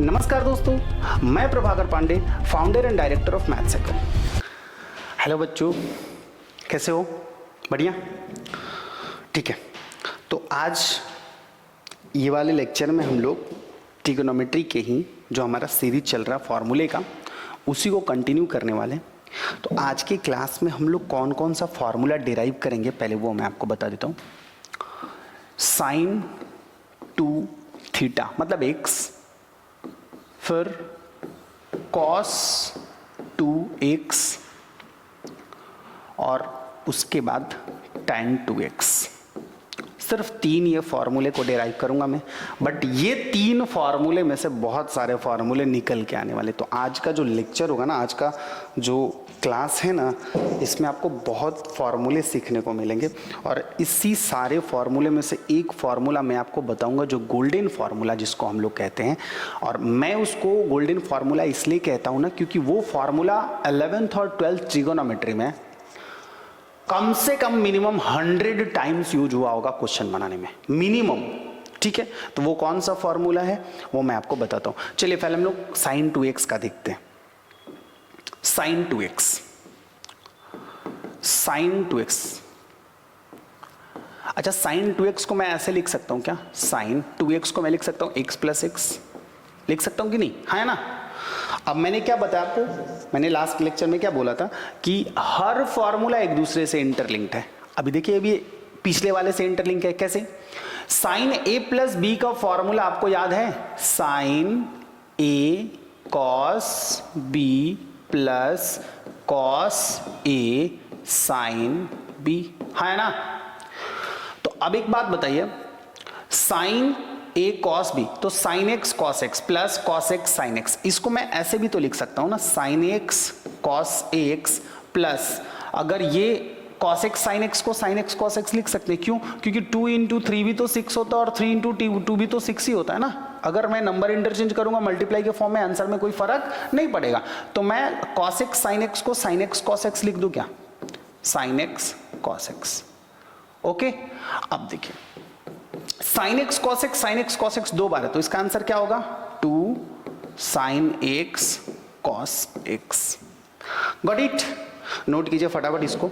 नमस्कार दोस्तों, मैं Prabhakar Pandey, founder and director of Maths Cycle. Hello बच्चों, कैसे हो? बढ़िया, ठीक है। तो आज ये वाले लेक्चर में हम लोग ट्रिग्नोमेट्री के ही जो हमारा सीरीज चल रहा फॉर्मूले का, उसी को कंटिन्यू करने वाले हैं। तो आज की क्लास में हम लोग कौन कौन सा फॉर्मूला डिराइव करेंगे, पहले वो मैं आपको बता देता हूँ। साइन 2 थीटा मतलब x, फिर cos 2x और उसके बाद tan 2x। सिर्फ 3 ये फॉर्मूले को डिराइव करूंगा मैं, बट ये 3 फॉर्मूले में से बहुत सारे फॉर्मूले निकल के आने वाले। तो आज का जो लेक्चर होगा ना, आज का जो क्लास है ना, इसमें आपको बहुत फॉर्मूले सीखने को मिलेंगे। और इसी सारे फॉर्मूले में से एक फॉर्मूला मैं आपको बताऊंगा, जो गोल्डन फॉर्मूला जिसको हम लोग कहते हैं। और मैं उसको गोल्डन फॉर्मूला इसलिए कहता हूं ना, क्योंकि वो फॉर्मूला 11th और 12th ट्रिगोनोमेट्री में कम से कम मिनिमम 100 टाइम्स यूज हुआ होगा क्वेश्चन बनाने में, मिनिमम। ठीक है, तो वो कौन सा फॉर्मूला है वो मैं आपको बताता हूं। चलिए पहले हम लोग साइन 2x का देखते हैं। Sine 2x, sine 2x। अच्छा, साइन 2x को मैं ऐसे लिख सकता हूं क्या? साइन 2x को मैं लिख सकता हूं x प्लस x, लिख सकता हूं कि नहीं? है ना। अब मैंने क्या बताया आपको, मैंने लास्ट लेक्चर में क्या बोला था कि हर फॉर्मूला एक दूसरे से इंटरलिंक्ड है। अभी देखिए, अभी पिछले वाले से इंटरलिंक है। कैसे? साइन a प्लस b का फॉर्मूला आपको याद है, sine a cos b plus cos a sine b, है ना। तो अब एक बात बताइए, साइन a cos b, तो sin x cos x प्लस cos x sin x, इसको मैं ऐसे भी तो लिख सकता हूं ना, sin x cos ax plus, अगर ये cos x sin x को sin x cos x लिख सकते हैं। क्यों? क्योंकि 2 इंटू 3 भी तो 6 होता है और 3 इंटू 2 भी तो 6 ही होता है ना। अगर मैं नंबर इंटरचेंज करूंगा मल्टीप्लाई के फॉर्म में, आंसर में कोई फर्क नहीं पड़ेगा। तो मैं cos x sin x को sin x cos x लिख दूं क्या? sin x cos x। Okay, अब देखिए, sin x cos x 2 बार है, तो इसका आंसर क्या होगा? 2 sin x cos x। Got it? Note कीजिए फटाफट इसको।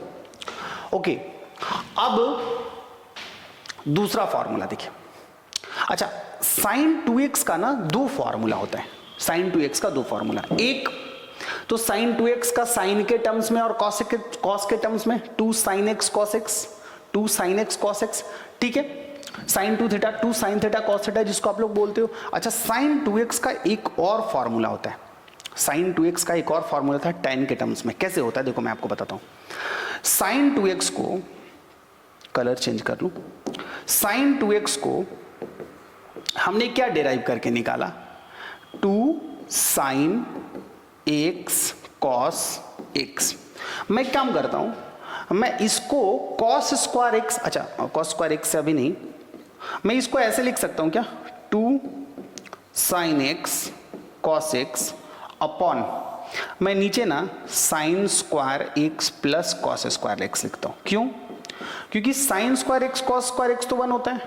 ओके, अब दूसरा फॉर्मूला देखिए। अच्छा, sin 2x का ना 2 फॉर्मूला होता है। sin 2x का 2 फॉर्मूला, एक तो sin 2x का sin के टर्म्स में और cos के टर्म्स में, 2 sin x cos x, 2 sin x cos x। ठीक है, sin 2 theta, 2 sin theta cos theta जिसको आप लोग बोलते हो। अच्छा, sin 2x का एक और फॉर्मूला होता है, sin 2x का एक और फॉर्मूला था tan के टर्म्स में। कैसे होता है देखो, मैं आपको बताता हूं। sin 2x को कलर चेंज कर लूं, sin 2x को हमने क्या डिराइव करके निकाला? 2 sin x cos x। मैं एक काम करता हूं, मैं इसको cos स्क्वायर x, अच्छा cos स्क्वायर x से अभी नहीं, मैं इसको ऐसे लिख सकता हूं क्या? 2 sin x cos x upon, मैं नीचे ना sin स्क्वायर x प्लस cos स्क्वायर x लिखता हूं। क्यों? क्योंकि sin square x cos square x तो 1 होता है,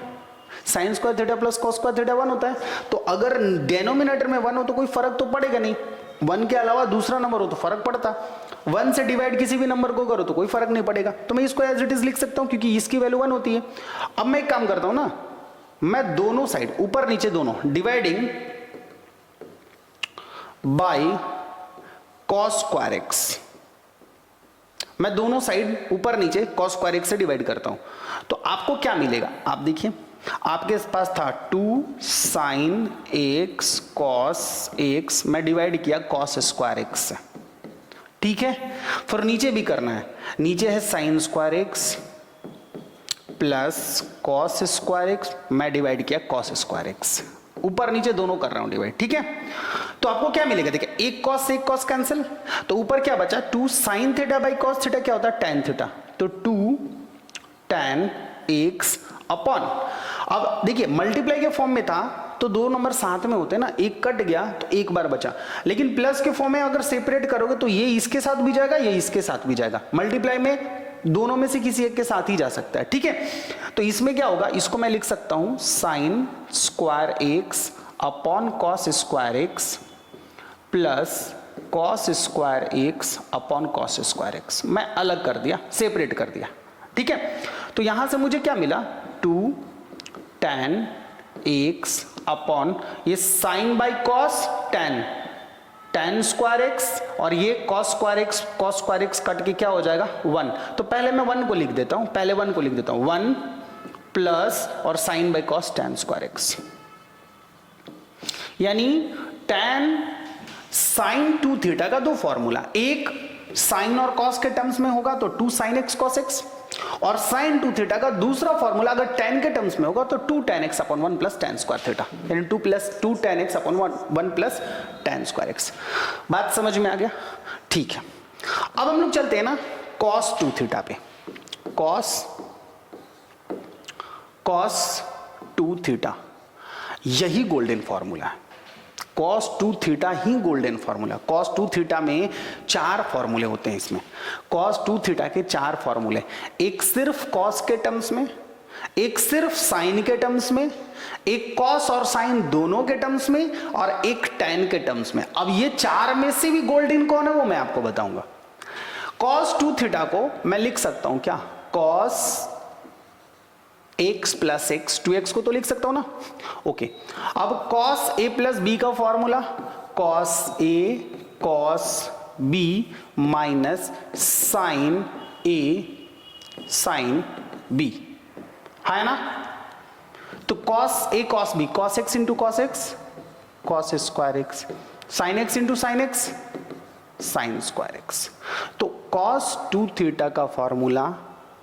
sin square theta plus cos square theta 1 होता है। तो अगर डेनोमिनेटर में 1 हो तो कोई फर्क तो पड़ेगा नहीं, 1 के अलावा दूसरा नंबर हो तो फर्क पड़ता। 1 से डिवाइड किसी भी नंबर को करो तो कोई फर्क नहीं पड़ेगा। तो मैं इसको एज इट इज लिख सकता हूं, क्योंकि इसकी वैल्यू 1 होती है। अब मैं एक काम करता हूं ना, मैं दोनों साइड, ऊपर नीचे दोनों, dividing by cos square x, मैं दोनों साइड ऊपर नीचे cos स्क्वायर x से डिवाइड करता हूं। तो आपको क्या मिलेगा? आप देखिए, आपके पास था 2 sin x cos x, मैं डिवाइड किया cos स्क्वायर x से। ठीक है, फिर नीचे भी करना है, नीचे है sin स्क्वायर x प्लस cos स्क्वायर x, मैं डिवाइड किया cos स्क्वायर x। ऊपर नीचे दोनों कर रहा हूं डिवाइड। ठीक है, तो आपको क्या मिलेगा? देखिए, एक cos से एक cos कैंसिल, तो ऊपर क्या बचा? 2 sin theta by cos theta क्या होता है? tan theta. तो 2 tan x अपॉन, अब देखिए मल्टीप्लाई के फॉर्म में था तो 2 नंबर साथ में होते हैं ना, एक कट गया तो एक बार बचा। लेकिन प्लस के फॉर्म में अगर सेपरेट करोगे तो ये इसके साथ भी जाएगा, ये इसके साथ भी जाएगा। मल्टीप्लाई में दोनों में से किसी एक के साथ ही जा सकता है। ठीक है, तो इसमें क्या होगा, इसको मैं लिख सकता हूं sine square x upon cos square x plus cos square x upon cos square x. मैं अलग कर दिया, सेपरेट कर दिया, ठीक है। तो यहां से मुझे क्या मिला, 2 tan एक्स अपॉन ये sine by cos tan square x, और ये कॉस स्क्वायर एक्स कट के क्या हो जाएगा 1। तो पहले मैं 1 को लिख देता हूं, 1 प्लस और sine by cos tan square x, यानी tan साइन 2 थीटा का दो फॉर्मूला, एक साइन और कॉस के टर्म्स में होगा तो 2 sin x cos x, और साइन 2 थीटा का दूसरा फॉर्मूला अगर tan के टर्म्स में होगा तो 2 tan x upon 1 plus tan square theta, यानी 2 tan x upon 1 plus tan square x। बात समझ में आ गया, ठीक है। अब हम लोग चलते हैं ना cos 2 थीटा पे। cos 2 थीटा यही गोल्डन फॉर्मूला है, cos 2 थीटा ही गोल्डन फॉर्मूला। cos 2 थीटा में 4 फॉर्मूले होते हैं इसमें। cos 2 थीटा के 4 फॉर्मूले, एक सिर्फ cos के टर्म्स में, एक सिर्फ sin के टर्म्स में, एक cos और sin दोनों के टर्म्स में, और एक tan के टर्म्स में। अब ये 4 में से भी गोल्डन कौन है वो मैं आपको बताऊंगा। cos 2 थीटा को मैं लिख सकता हूं क्या, cos x plus x, 2x को तो लिख सकता हूं ना, ओके। अब cos a प्लस बी का formula cos a cos b minus sin a sin b, है ना। तो cos a cos b, cos x into cos x, cos square x, sin x into sin x, sin square x। तो cos 2 theta का formula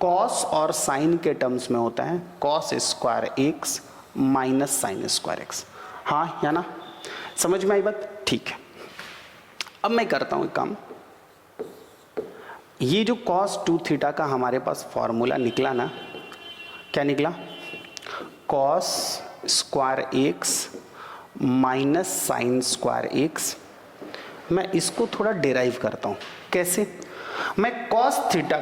cos और sin के terms में होता है cos square x minus sine square x। हाँ या ना, समझ में आई बात, ठीक है। अब मैं करता हूं एक काम, ये जो cos 2 थीटा का हमारे पास फॉर्मूला निकला ना, क्या निकला, cos square x minus sine square x। मैं इसको थोड़ा डिराइव करता हूं, कैसे, मैं cos थीटा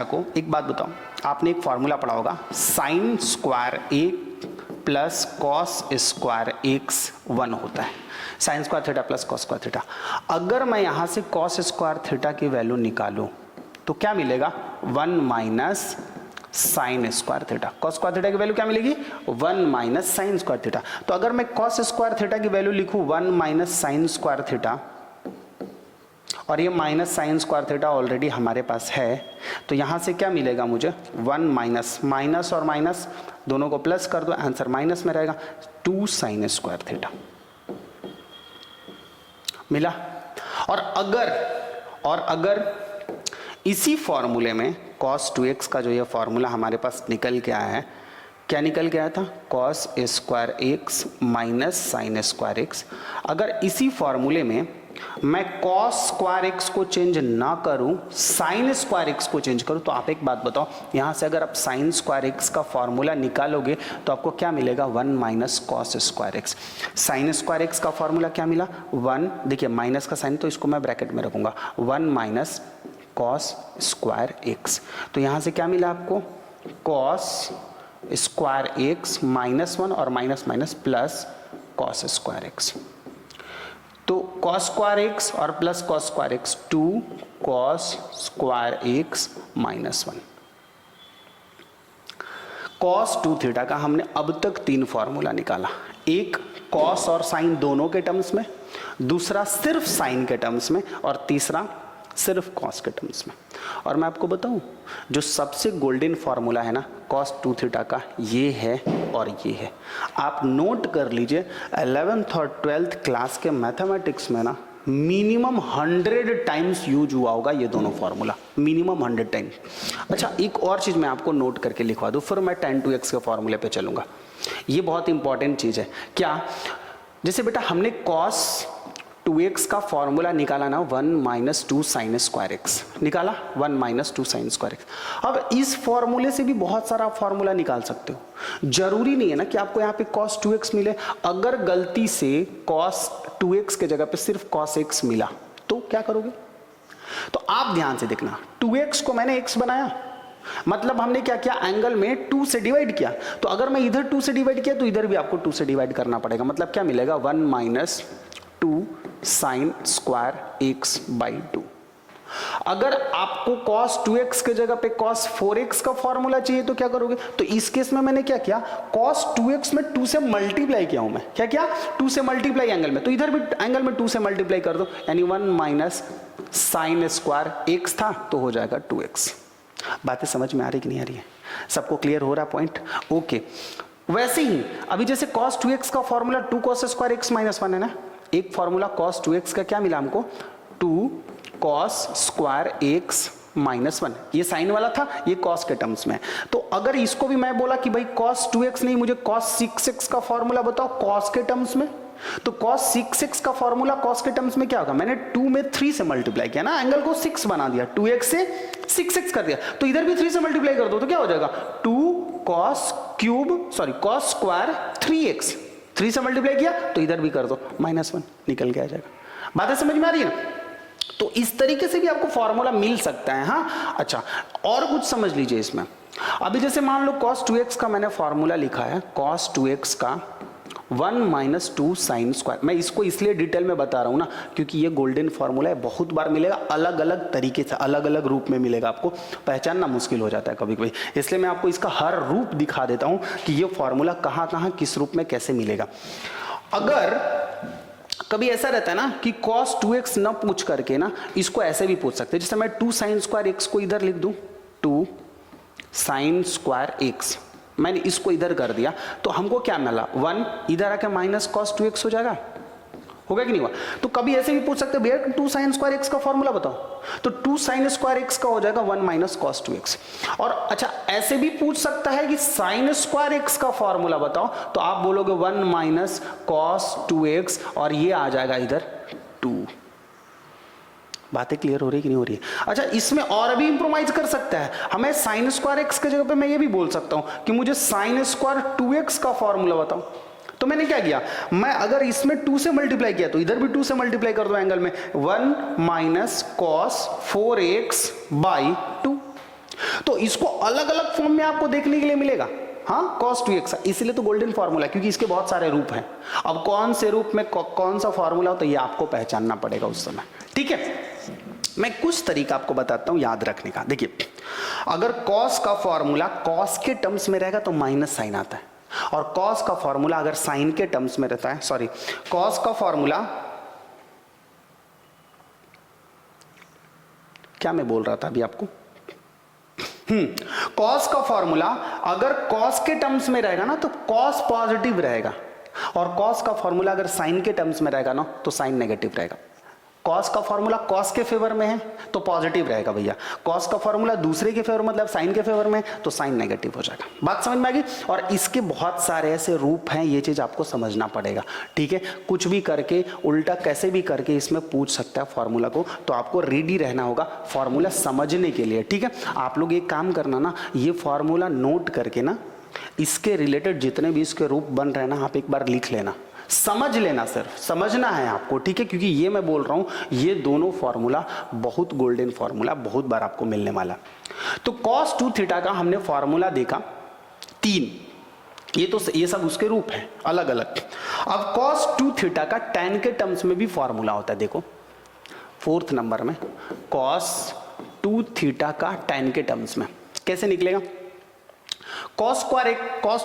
को, एक बात बताऊं, आपने एक फॉर्मूला पढ़ा होगा, sine square a plus cos square x 1 होता है, sine square theta plus cos square theta. अगर मैं यहां से कॉस स्क्वायर थीटा की वैल्यू निकालूं तो क्या मिलेगा, 1 minus sine square theta. Cos square theta की वैल्यू क्या मिलेगी, 1 माइनस साइन स्क्वायर थीटा। तो अगर मैं कॉस स्क्वायर थीटा की वैल्यू लिखूं 1 माइनस साइन स्क्वायर थीटा, और ये minus sine square theta already हमारे पास है, तो यहां से क्या मिलेगा मुझे, 1 माइनस, माइनस और माइनस दोनों को प्लस कर दो, आंसर माइनस में रहेगा, 2 साइन स्क्वायर थीटा मिला। और अगर इसी फॉर्मूले में cos 2x का जो ये फॉर्मूला हमारे पास निकल के आया है, क्या निकल के आया था, cos square x minus sine square x। अगर इसी फॉर्मूले में मैं cos स्क्वायर x को चेंज ना करूं, साइन स्क्वायर x को चेंज करूं, तो आप एक बात बताओ, यहां से अगर आप साइन स्क्वायर x का फॉर्मूला निकालोगे तो आपको क्या मिलेगा, 1 minus cos square x। Sine square x का फॉर्मूला क्या मिला, 1, देखिए माइनस का साइन तो इसको मैं ब्रैकेट में रखूंगा, 1 माइनस कॉस स्क्वायर x। तो यहां से क्या मिला आपको, कॉस स्क्वायर x माइनस 1 और minus minus plus cos square x। तो cos स्क्वायर x और plus cos square x, 2 cos square x minus 1। cos 2 theta का हमने अब तक 3 फॉर्मूला निकाला, एक cos और sin दोनों के टर्म्स में, दूसरा सिर्फ sin के टर्म्स में, और तीसरा सिर्फ cos के टर्म्स में। और मैं आपको बताऊं, जो सबसे गोल्डन फॉर्मूला है ना cos 2 थीटा का, ये है और ये है। आप नोट कर लीजिए, 11th और 12th क्लास के मैथमेटिक्स में ना मिनिमम 100 टाइम्स यूज हुआ होगा ये दोनों फॉर्मूला, मिनिमम 100 टाइम्स। अच्छा, एक और चीज़ मैं आपको नोट करके लिखवा दूँ, फिर मैं tan 2x के फॉर्मूले पे चलूँगा। ये बहुत इंपॉर्टेंट चीज़ है। क्या, जैसे बेटा हमने cos 2x का फॉर्मूला निकाला ना, 1 माइनस 2 साइन स्क्वायर एक्स निकाला, 1 माइनस 2 साइन स्क्वायर एक्स। अब इस फॉर्मूले से भी बहुत सारा फॉर्मूला निकाल सकते हो, जरूरी नहीं है ना कि आपको यहाँ पे cos 2x मिले। अगर गलती से cos 2x के जगह पे सिर्फ cos x मिला तो क्या करोगे, तो आप ध्यान से देखना, 2x को मैंने x बनाया, मतलब हमने क्या किया, एंगल में 2 से डिवाइड किया। तो अगर मैं इधर 2 से डिवाइड किया तो इधर भी आपको 2 से डिवाइड करना पड़ेगा। मतलब क्या मिलेगा, 1 minus 2 sine square x by 2। अगर आपको cos 2x के जगह पे cos 4x का फॉर्मूला चाहिए तो क्या करोगे, तो इस केस में मैंने क्या किया, cos 2x में 2 से मल्टीप्लाई किया हूं मैं, क्या किया, 2 से मल्टीप्लाई एंगल में, तो इधर भी एंगल में 2 से मल्टीप्लाई कर दो, यानी 1 माइनस साइन स्क्वायर x था तो हो जाएगा 2x। बातें समझ में आ रही कि नहीं आ रही है, सबको क्लियर हो रहा पॉइंट? ओके। वैसे ही अभी जैसे cos 2x का formula 2 cos square x minus 1 है ना, एक फॉर्मूला cos 2x का क्या मिला हमको, 2 cos स्क्वायर x माइनस 1, ये साइन वाला था, ये cos के टर्म्स में। तो अगर इसको भी मैं बोला कि भाई cos 2x नहीं, मुझे cos 6x का फॉर्मूला बताओ cos के टर्म्स में, तो cos 6x का फॉर्मूला cos के टर्म्स में क्या होगा, मैंने 2 में 3 से मल्टीप्लाई किया ना, एंगल को 6 बना दिया, 2x से 6x कर दिया, तो इधर भी 3 से मल्टीप्लाई कर दो तो क्या हो जाएगा, 2 cos स्क्वायर 3x, 3 से मल्टीप्लाई किया तो इधर भी कर दो, -1 निकल के आ जाएगा। बातें समझ में आ रही है ना? तो इस तरीके से भी आपको फॉर्मूला मिल सकता है। हाँ अच्छा, और कुछ समझ लीजिए इसमें। अभी जैसे मान लो cos 2x का मैंने फॉर्मूला लिखा है, cos 2x का 1 माइनस 2 साइन स्क्वायर। मैं इसको इसलिए डिटेल में बता रहा हूं ना क्योंकि ये गोल्डन फॉर्मूला है, बहुत बार मिलेगा, अलग अलग तरीके से अलग अलग रूप में मिलेगा, आपको पहचानना मुश्किल हो जाता है कभी कभी, इसलिए मैं आपको इसका हर रूप दिखा देता हूं कि ये फॉर्मूला कहाँ कहाँ किस रूप में कैसे मिलेगा। अगर कभी ऐसा रहता है ना कि cos 2x न पूछ करके ना इसको ऐसे भी पूछ सकते हैं, जैसे मैं 2 साइन स्क्वायर x को इधर लिख दूं, 2 साइन स्क्वायर x, मैंने इसको इधर कर दिया तो हमको क्या मिला, 1 इधर आके माइनस cos 2x हो जाएगा, होगा कि नहीं हुआ? तो कभी ऐसे भी पूछ सकते हैं भैया 2 साइन स्क्वायर x का फॉर्मूला बताओ, तो 2 साइन स्क्वायर x का हो जाएगा 1 माइनस cos 2x। और अच्छा ऐसे भी पूछ सकता है कि साइन स्क्वायर x का फॉर्मूला बताओ, तो आप बोलोगे 1 माइनस cos 2x और ये आ जाएगा इधर 2। बातें क्लियर हो रही कि नहीं हो रही है? अच्छा इसमें और भी इंप्रोवाइज कर सकता है, हमें साइन स्क्वायर x के जगह पे मैं ये भी बोल सकता हूं कि मुझे साइन स्क्वायर 2x का फॉर्मूला बताओ। तो मैंने क्या किया, मैं अगर इसमें 2 से मल्टीप्लाई किया तो इधर भी 2 से मल्टीप्लाई कर दो एंगल में, 1 माइनस cos 4x बाई 2। तो इसको अलग अलग फॉर्म में आपको देखने के लिए मिलेगा, हाँ cos 2x, इसलिए तो गोल्डन फॉर्मूला, क्योंकि इसके बहुत सारे रूप हैं। अब कौन से रूप में कौन सा फॉर्मूला हो तो ये आपको पहचानना पड़ेगा उस समय, ठीक है? मैं कुछ तरीका आपको बताता हूं याद रखने का। देखिए अगर cos का फॉर्मूला cos के टर्म्स में रहेगा तो माइनस साइन आता है, और cos का फॉर्मूला अगर साइन के टर्म्स में रहता है, सॉरी cos का फॉर्मूला, क्या मैं बोल रहा था अभी आपको, cos का फॉर्मूला अगर cos के टर्म्स में रहेगा ना तो cos पॉजिटिव रहेगा, और cos का फॉर्मूला अगर साइन के टर्म्स में रहेगा ना तो साइन नेगेटिव रहेगा। cos का फॉर्मूला cos के फेवर में है तो पॉजिटिव रहेगा भैया, cos का फॉर्मूला दूसरे के फेवर मतलब साइन के फेवर में तो साइन नेगेटिव हो जाएगा। बात समझ में आ गई? और इसके बहुत सारे ऐसे रूप हैं, ये चीज आपको समझना पड़ेगा, ठीक है? कुछ भी करके उल्टा कैसे भी करके इसमें पूछ सकता है फॉर्मूला को, तो आपको रेडी रहना होगा फॉर्मूला समझने के लिए, ठीक है? आप लोग एक काम करना ना, ये फॉर्मूला नोट करके ना इसके रिलेटेड जितने भी इसके रूप बन रहे हैं ना आप एक बार लिख लेना, समझ लेना, सिर्फ समझना है आपको, ठीक है? क्योंकि ये मैं बोल रहा हूं ये दोनों फॉर्मूला बहुत गोल्डन फॉर्मूला, बहुत बार आपको मिलने वाला। तो cos 2 थीटा का हमने फॉर्मूला देखा 3, ये सब उसके रूप हैं अलग अलग। अब cos 2 थीटा का tan के टर्म्स में भी फॉर्मूला होता है, देखो 4th नंबर में cos 2 थीटा का tan के टर्म्स में कैसे निकलेगा। cos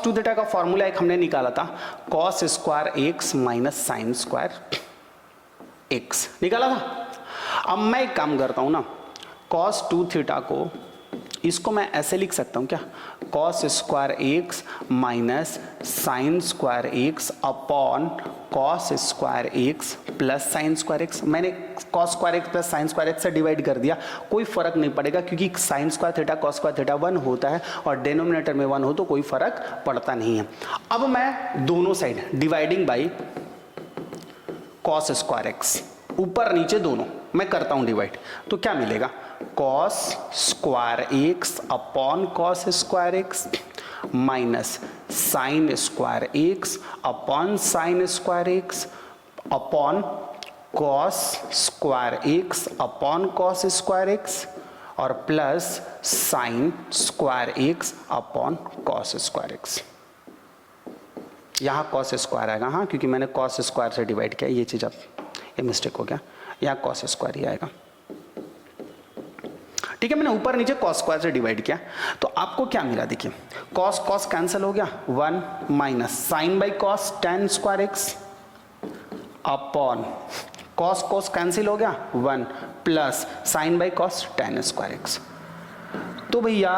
2 थीटा का फॉर्मूला एक हमने निकाला था, cos square x minus sine square x निकाला था। अब मैं एक काम करता हूं ना, cos 2 थीटा को इसको मैं ऐसे लिख सकता हूं क्या, cos square x minus sine square x upon cos square x plus sine square x। मैंने cos square x plus sine square x से डिवाइड कर दिया, कोई फर्क नहीं पड़ेगा क्योंकि sine square theta cos square theta 1 होता है और डिनोमिनेटर में 1 हो तो कोई फर्क पड़ता नहीं है। अब मैं दोनों side dividing by cos square x, ऊपर नीचे दोनों मैं करता हूं डिवाइड, तो क्या मिलेगा, cos square x upon cos square x minus sine square x upon sine square x upon cos square x upon cos square x और plus sine square x upon cos square x. यहाँ cos square आएगा, हाँ, क्योंकि मैंने cos square से divide किया, ये चीज़ अब ये मिस्टेक हो गया, यहाँ कॉस स्क्वायर ही आएगा। ठीक है, मैंने ऊपर नीचे कॉस स्क्वायर से डिवाइड किया, तो आपको क्या मिला देखिए, कॉस कॉस कैंसिल हो गया, 1 minus sine by cos tan square x upon cos cos cancel हो गया 1 plus sine by cos tan square x. तो भैया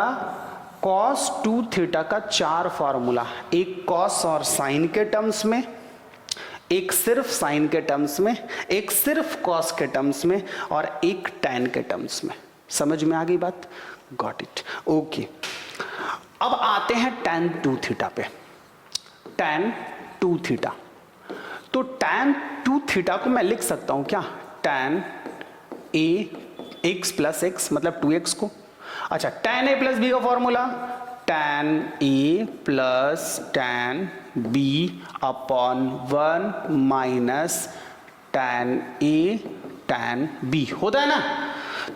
कॉस 2 थीटा का 4 फॉर्मूला, एक कॉस और साइन के टर्म्स में, एक सिर्फ साइन के टर्म्स में, एक सिर्फ कॉस के टर्म्स में, और एक टैन के टर्म्स में। समझ में आ गई बात? Got it, okay. अब आते हैं tan 2 थीटा पे। tan 2 थीटा, तो tan 2 थीटा को मैं लिख सकता हूं क्या, tan a x plus x, मतलब 2x को। अच्छा, tan a प्लस बी का formula tan a plus tan b upon 1 minus tan a tan b होता है ना।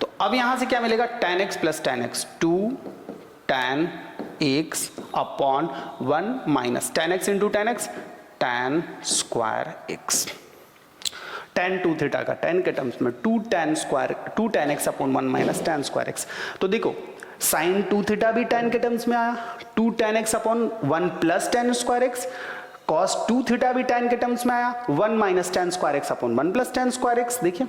तो अब यहां से क्या मिलेगा, tan x plus tan x, 2 tan x upon 1 minus tan x into tan x, tan square x। tan 2 theta का tan के टर्म्स में 2 tan x upon 1 minus tan square x। तो देखो sin 2 थीटा भी tan के terms में आया, 2 tan x upon 1 plus tan square x। cos 2 theta भी tan के टर्म्स में आया, 1 minus tan square x upon 1 plus tan square x। देखिए,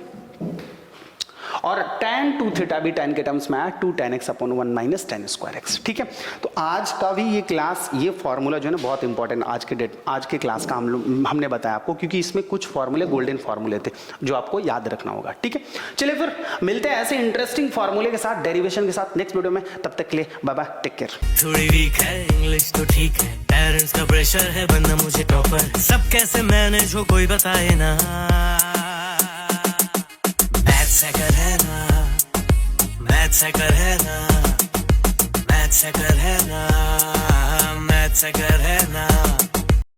और tan 2 थीटा भी tan के टर्म्स में आया, 2 tan x upon 1 minus tan square x। ठीक है, तो आज का भी ये क्लास, ये फॉर्मूला जो है ना बहुत इंपॉर्टेंट आज के क्लास का हमने बताया आपको, क्योंकि इसमें कुछ फॉर्मूले गोल्डन फॉर्मूले थे जो आपको याद रखना होगा। ठीक है, चलिए फिर मिलते हैं ऐसे इंटरेस्टिंग फॉर्मूले के साथ, डेरिवेशन के साथ नेक्स्ट वीडियो में। तब तक के लिए बाय बाय, टेक केयर। थोड़ी वीक है इंग्लिश तो ठीक है, पेरेंट्स का प्रेशर है बनना मुझे टॉपर, सब कैसे मैनेज हो कोई बताए ना, मैथ्स हैकर है ना, मैथ्स हैकर है ना, मैथ्स हैकर है ना, मैथ्स हैकर है ना।